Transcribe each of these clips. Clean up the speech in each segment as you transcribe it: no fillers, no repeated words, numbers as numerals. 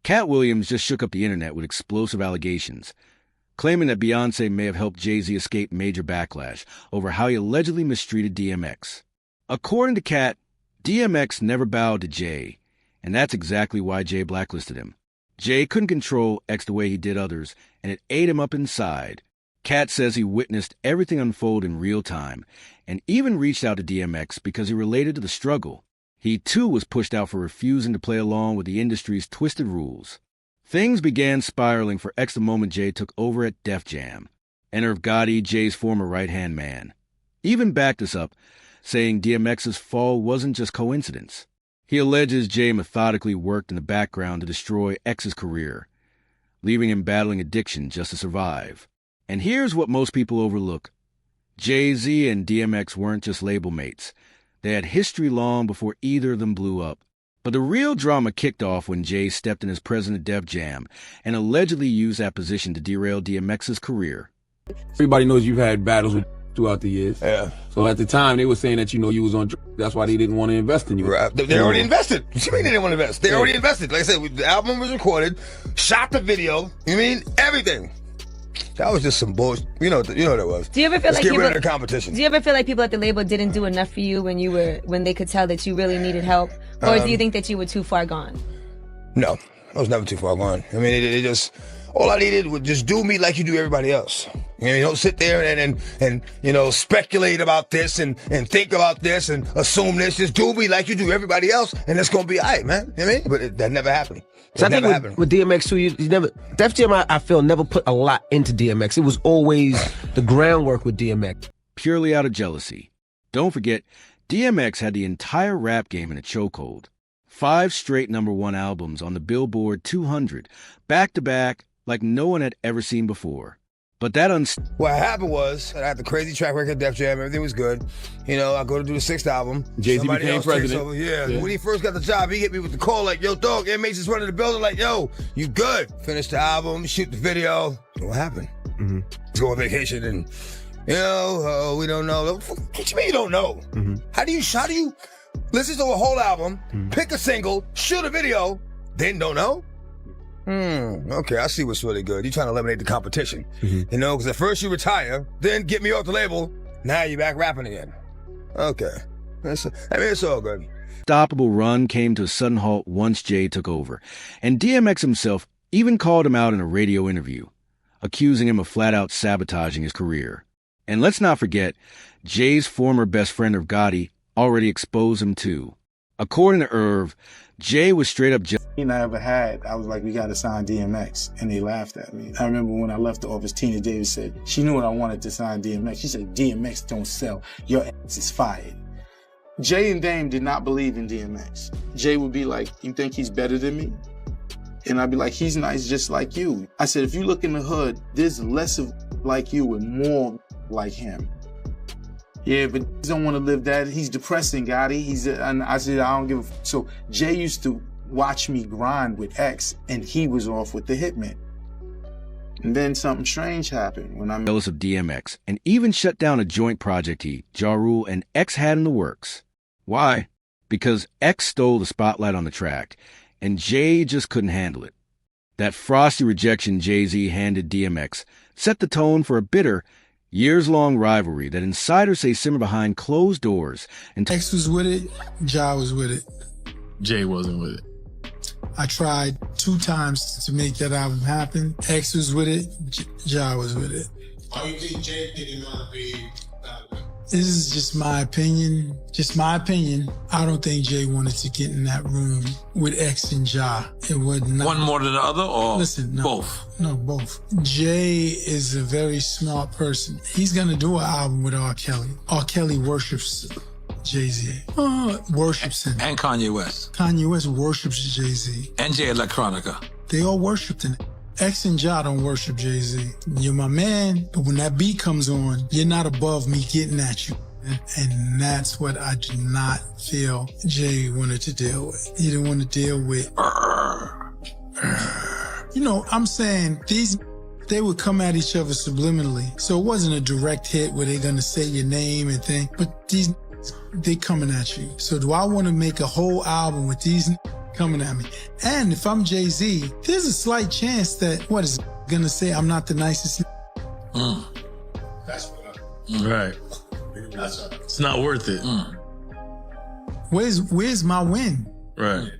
Katt Williams just shook up the internet with explosive allegations, claiming that Beyoncé may have helped Jay-Z escape major backlash over how he allegedly mistreated DMX. According to Katt, DMX never bowed to Jay, and that's exactly why Jay blacklisted him. Jay couldn't control X the way he did others, and it ate him up inside. Katt says he witnessed everything unfold in real time, and even reached out to DMX because he related to the struggle. He too was pushed out for refusing to play along with the industry's twisted rules. Things began spiraling for X the moment Jay took over at Def Jam. Enter Gotti, Jay's former right-hand man. Even backed us up, saying DMX's fall wasn't just coincidence. He alleges Jay methodically worked in the background to destroy X's career, leaving him battling addiction just to survive. And here's what most people overlook. Jay-Z and DMX weren't just label mates. They had history long before either of them blew up. But the real drama kicked off when Jay stepped in as president of Def Jam and allegedly used that position to derail DMX's career. Everybody knows you've had battles with throughout the years. Yeah. So at the time, they were saying that, you was on drugs. That's why they didn't want to invest in you. Right. They already invested. What you mean they didn't want to invest? They already invested. Like I said, the album was recorded, shot the video, everything. That was just some bullshit. You know what that was. Do you ever feel Let's like get rid of the competition. Do you ever feel like people at the label didn't do enough for you when they could tell that you really needed help? Or do you think that you were too far gone? No, I was never too far gone. I mean, it just, all I needed was just do me like you do everybody else. You don't sit there and speculate about this and think about this and assume this. Just do me like you do everybody else, and it's gonna be all right, man. You know what I mean? But that never happened. So I think with DMX too, you never, Def Jam, I feel, never put a lot into DMX. It was always the groundwork with DMX. Purely out of jealousy. Don't forget, DMX had the entire rap game in a chokehold. 5 straight #1 albums on the Billboard 200, back-to-back, like no one had ever seen before. But that what happened was, I had the crazy track record at Def Jam, everything was good. I go to do the 6th album. Jay-Z became president. Yeah. When he first got the job, he hit me with the call like, yo, dog, DMX is running the building, like, yo, you good. Finish the album, shoot the video. What happened? Mm-hmm. Let's go on vacation and, we don't know. What you mean you don't know? Mm-hmm. How do you listen to a whole album, pick a single, shoot a video, then don't know? Okay, I see what's really good. You're trying to eliminate the competition. Because at first you retire, then get me off the label, now you're back rapping again. Okay. It's all good. Unstoppable run came to a sudden halt once Jay took over, and DMX himself even called him out in a radio interview, accusing him of flat-out sabotaging his career. And let's not forget, Jay's former best friend Irv Gotti already exposed him too. According to Irv, Jay was straight up I ever had, I was like, we got to sign DMX, and they laughed at me. I remember when I left the office, Tina Davis said, she knew what I wanted to sign DMX. She said, DMX don't sell, your ass is fired. Jay and Dame did not believe in DMX. Jay would be like, you think he's better than me? And I'd be like, he's nice just like you. I said, if you look in the hood, there's less of like you and more like him. Yeah, but he don't want to live that. He's depressing, Gotti. And I said, I don't give a f. So Jay used to watch me grind with X, and he was off with the Hitman. And then something strange happened when I'm jealous of DMX and even shut down a joint project Ja Rule and X had in the works. Why? Because X stole the spotlight on the track, and Jay just couldn't handle it. That frosty rejection Jay-Z handed DMX set the tone for a bitter, years-long rivalry that insiders say simmered behind closed doors. And X was with it, Ja was with it. Jay wasn't with it. I tried 2 times to make that album happen. X was with it, Ja was with it. Why do you think Jay didn't want to be This is just my opinion. Just my opinion. I don't think Jay wanted to get in that room with X and Ja. It was not. one more than the other, or Listen, no, both? No, both. Jay is a very smart person. He's gonna do an album with R. Kelly. R. Kelly worships Jay-Z. Worships him. And Kanye West. Kanye West worships Jay-Z. And Jay Electronica. They all worshipped him. X and Ja don't worship Jay-Z. You're my man, but when that beat comes on, you're not above me getting at you. And that's what I do not feel Jay wanted to deal with. He didn't want to deal with. I'm saying they would come at each other subliminally. So it wasn't a direct hit where they're gonna say your name and thing, but they coming at you. So do I want to make a whole album with these coming at me. And if I'm Jay-Z, there's a slight chance that, what is gonna say, I'm not the nicest. That's what right. It's not worth it. Where's my win? Right.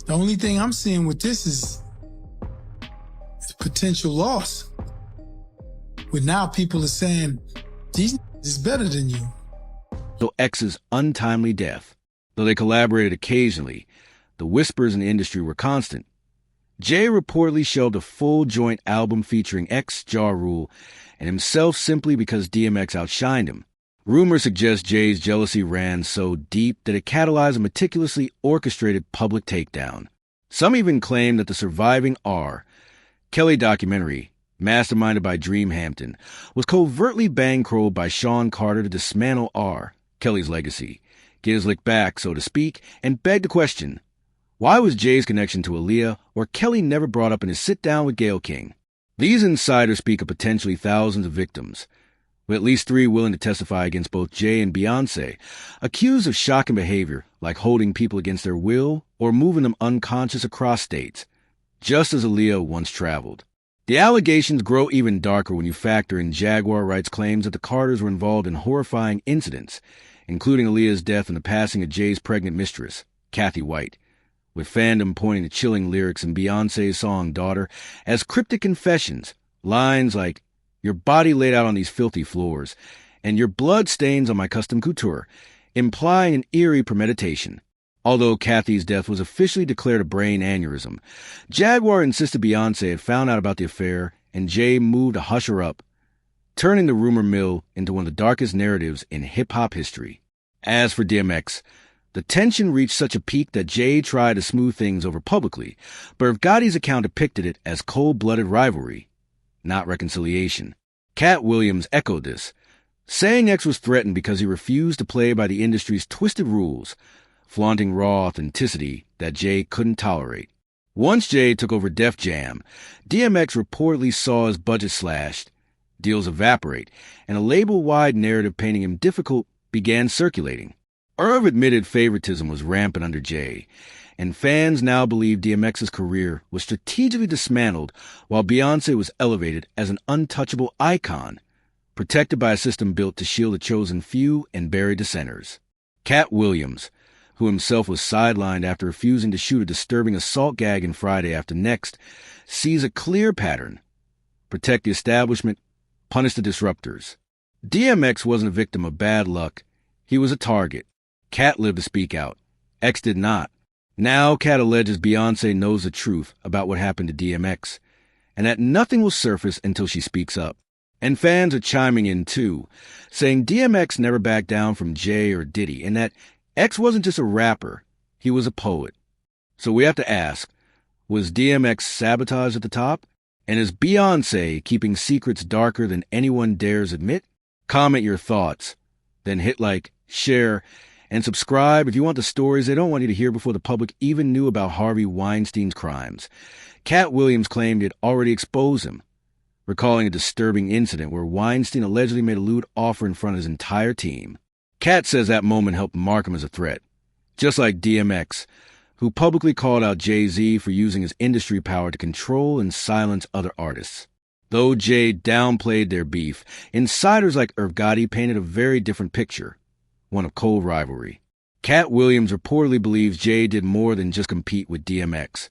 The only thing I'm seeing with this is potential loss. But now people are saying, these is better than you. So X's untimely death, though they collaborated occasionally, the whispers in the industry were constant. Jay reportedly shelved a full joint album featuring X, Ja Rule, and himself simply because DMX outshined him. Rumors suggest Jay's jealousy ran so deep that it catalyzed a meticulously orchestrated public takedown. Some even claim that the surviving R, Kelly documentary, masterminded by Dream Hampton, was covertly bankrolled by Sean Carter to dismantle R, Kelly's legacy, get his lick back, so to speak, and beg the question, why was Jay's connection to Aaliyah or Kelly never brought up in his sit-down with Gayle King? These insiders speak of potentially thousands of victims, with at least 3 willing to testify against both Jay and Beyoncé, accused of shocking behavior like holding people against their will or moving them unconscious across states, just as Aaliyah once traveled. The allegations grow even darker when you factor in Jaguar Wright's claims that the Carters were involved in horrifying incidents, including Aaliyah's death and the passing of Jay's pregnant mistress, Kathy White, with fandom pointing to chilling lyrics in Beyoncé's song Daughter as cryptic confessions, lines like, "Your body laid out on these filthy floors," and "Your blood stains on my custom couture," implying an eerie premeditation. Although Kathy's death was officially declared a brain aneurysm, Jaguar insisted Beyoncé had found out about the affair and Jay moved to hush her up, turning the rumor mill into one of the darkest narratives in hip-hop history. As for DMX, the tension reached such a peak that Jay tried to smooth things over publicly, but Gotti's account depicted it as cold-blooded rivalry, not reconciliation. Katt Williams echoed this, saying X was threatened because he refused to play by the industry's twisted rules, flaunting raw authenticity that Jay couldn't tolerate. Once Jay took over Def Jam, DMX reportedly saw his budget slashed, deals evaporate, and a label-wide narrative painting him difficult began circulating. Irv admitted favoritism was rampant under Jay, and fans now believe DMX's career was strategically dismantled while Beyoncé was elevated as an untouchable icon, protected by a system built to shield the chosen few and bury dissenters. Katt Williams, who himself was sidelined after refusing to shoot a disturbing assault gag in Friday After Next, sees a clear pattern: protect the establishment, punish the disruptors. DMX wasn't a victim of bad luck. He was a target. Katt lived to speak out. X did not. Now Katt alleges Beyoncé knows the truth about what happened to DMX, and that nothing will surface until she speaks up. And fans are chiming in too, saying DMX never backed down from Jay or Diddy, and that X wasn't just a rapper, he was a poet. So we have to ask, was DMX sabotage at the top? And is Beyoncé keeping secrets darker than anyone dares admit? Comment your thoughts. Then hit like, share, and subscribe if you want the stories they don't want you to hear before the public even knew about Harvey Weinstein's crimes. Katt Williams claimed it already exposed him, recalling a disturbing incident where Weinstein allegedly made a lewd offer in front of his entire team. Katt says that moment helped mark him as a threat, just like DMX, who publicly called out Jay-Z for using his industry power to control and silence other artists. Though Jay downplayed their beef, insiders like Irv Gotti painted a very different picture, one of cold rivalry. Katt Williams reportedly believes Jay did more than just compete with DMX.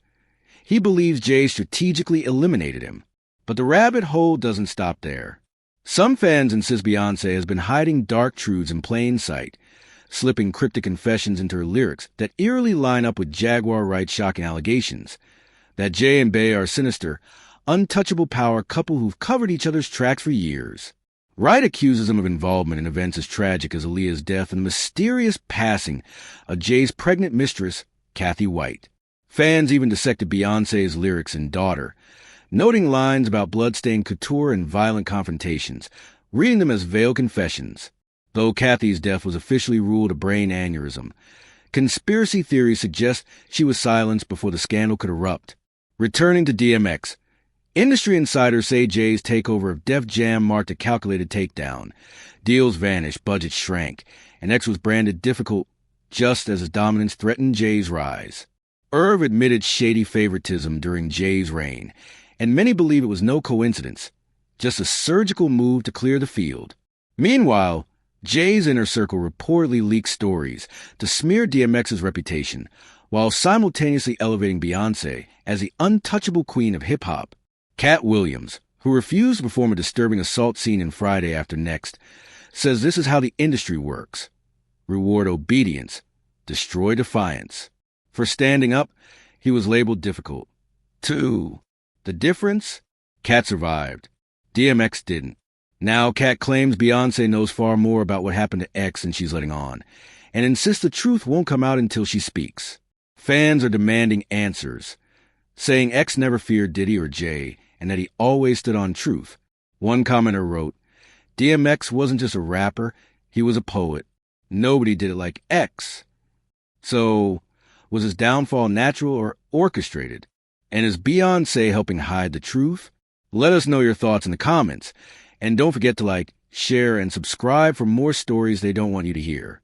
He believes Jay strategically eliminated him. But the rabbit hole doesn't stop there. Some fans insist Beyoncé has been hiding dark truths in plain sight, slipping cryptic confessions into her lyrics that eerily line up with Jaguar Wright's shocking allegations, that Jay and Bey are a sinister, untouchable power couple who've covered each other's tracks for years. Wright accuses them of involvement in events as tragic as Aaliyah's death and the mysterious passing of Jay's pregnant mistress, Kathy White. Fans even dissected Beyoncé's lyrics in Daughter, noting lines about bloodstained couture and violent confrontations, reading them as veiled confessions. Though Kathy's death was officially ruled a brain aneurysm, conspiracy theories suggest she was silenced before the scandal could erupt. Returning to DMX, industry insiders say Jay's takeover of Def Jam marked a calculated takedown. Deals vanished, budgets shrank, and X was branded difficult just as his dominance threatened Jay's rise. Irv admitted shady favoritism during Jay's reign, and many believe it was no coincidence, just a surgical move to clear the field. Meanwhile, Jay's inner circle reportedly leaked stories to smear DMX's reputation, while simultaneously elevating Beyoncé as the untouchable queen of hip-hop. Katt Williams, who refused to perform a disturbing assault scene in Friday After Next, says this is how the industry works. Reward obedience, destroy defiance. For standing up, he was labeled difficult. 2. The difference? Katt survived. DMX didn't. Now Katt claims Beyoncé knows far more about what happened to X than she's letting on, and insists the truth won't come out until she speaks. Fans are demanding answers, saying X never feared Diddy or Jay, and that he always stood on truth. One commenter wrote, DMX wasn't just a rapper, he was a poet. Nobody did it like X. So, was his downfall natural or orchestrated? And is Beyoncé helping hide the truth? Let us know your thoughts in the comments. And don't forget to like, share, and subscribe for more stories they don't want you to hear.